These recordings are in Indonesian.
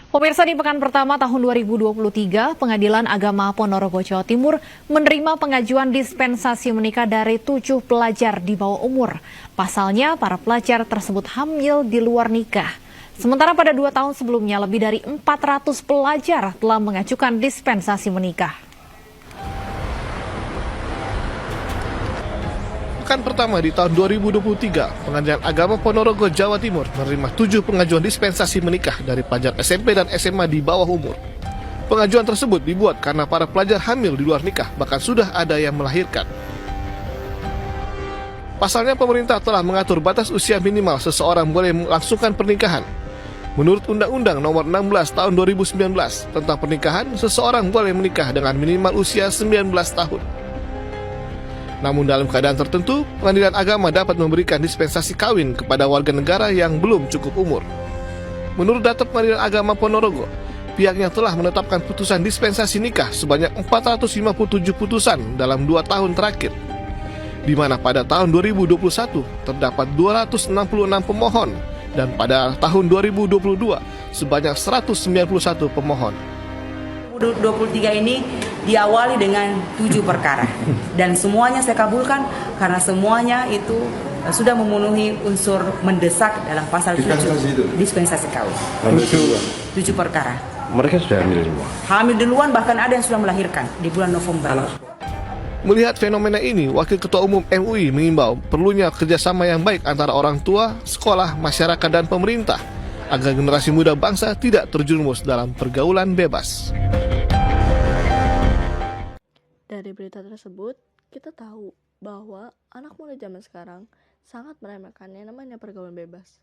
Pemirsa, di pekan pertama tahun 2023, Pengadilan Agama Ponorogo, Jawa Timur menerima pengajuan dispensasi menikah dari 7 pelajar di bawah umur. Pasalnya, para pelajar tersebut hamil di luar nikah. Sementara pada 2 tahun sebelumnya, lebih dari 400 pelajar telah mengajukan dispensasi menikah. Pekan pertama di tahun 2023, Pengadilan Agama Ponorogo, Jawa Timur menerima 7 pengajuan dispensasi menikah dari pelajar SMP dan SMA di bawah umur. Pengajuan tersebut dibuat karena para pelajar hamil di luar nikah, bahkan sudah ada yang melahirkan. Pasalnya, pemerintah telah mengatur batas usia minimal seseorang boleh melangsungkan pernikahan. Menurut Undang-Undang Nomor 16 Tahun 2019 tentang pernikahan, seseorang boleh menikah dengan minimal usia 19 tahun. Namun dalam keadaan tertentu, Pengadilan Agama dapat memberikan dispensasi kawin kepada warga negara yang belum cukup umur. Menurut data Pengadilan Agama Ponorogo, pihaknya telah menetapkan putusan dispensasi nikah sebanyak 457 putusan dalam 2 tahun terakhir, di mana pada tahun 2021 terdapat 266 pemohon dan pada tahun 2022 sebanyak 191 pemohon. 2023 ini diawali dengan 7 perkara dan semuanya saya kabulkan karena semuanya itu sudah memenuhi unsur mendesak dalam pasal 7 dispensasi kawin. 7 perkara. Mereka sudah hamil semua. Hamil duluan, bahkan ada yang sudah melahirkan di bulan November. Melihat fenomena ini, Wakil Ketua Umum MUI mengimbau perlunya kerjasama yang baik antara orang tua, sekolah, masyarakat, dan pemerintah agar generasi muda bangsa tidak terjerumus dalam pergaulan bebas. Dari berita tersebut, kita tahu bahwa anak muda zaman sekarang sangat meremehkan yang namanya pergaulan bebas.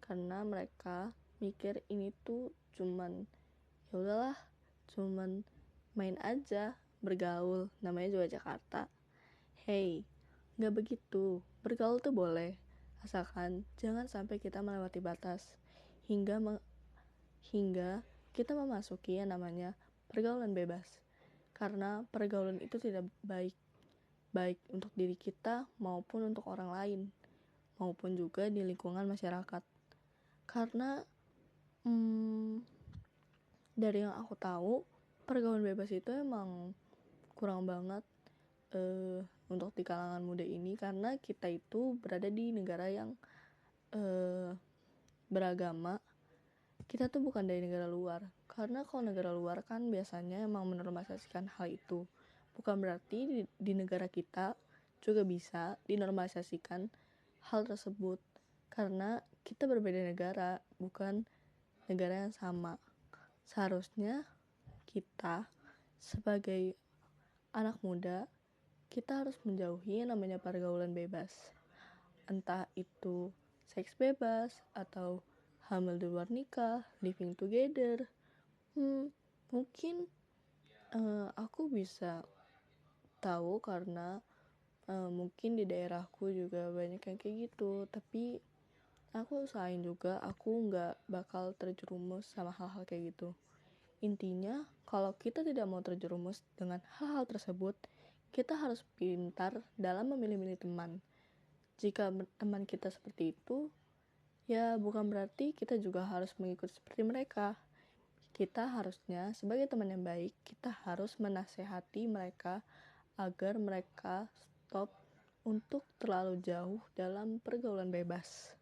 Karena mereka mikir ini tuh cuman ya udahlah, cuman main aja, bergaul, namanya juga Jakarta. Hey, nggak begitu. Bergaul tuh boleh, asalkan jangan sampai kita melewati batas hingga kita memasuki yang namanya pergaulan bebas. Karena pergaulan itu tidak baik untuk diri kita maupun untuk orang lain, maupun juga di lingkungan masyarakat. Karena dari yang aku tahu, pergaulan bebas itu emang kurang banget untuk di kalangan muda ini, karena kita itu berada di negara yang beragama. Kita tuh bukan dari negara luar, karena kalau negara luar kan biasanya emang menormalisasikan hal itu. Bukan berarti di negara kita juga bisa dinormalisasikan hal tersebut, karena kita berbeda negara, bukan negara yang sama. Seharusnya kita sebagai anak muda, kita harus menjauhi yang namanya pergaulan bebas. Entah itu seks bebas atau hamil di luar nikah, living together. Mungkin aku bisa tahu karena mungkin di daerahku juga banyak yang kayak gitu. Tapi aku usahain juga aku nggak bakal terjerumus sama hal-hal kayak gitu. Intinya, kalau kita tidak mau terjerumus dengan hal-hal tersebut, kita harus pintar dalam memilih-milih teman. Jika teman kita seperti itu, ya bukan berarti kita juga harus mengikuti seperti mereka. Kita harusnya sebagai teman yang baik, kita harus menasehati mereka agar mereka stop untuk terlalu jauh dalam pergaulan bebas.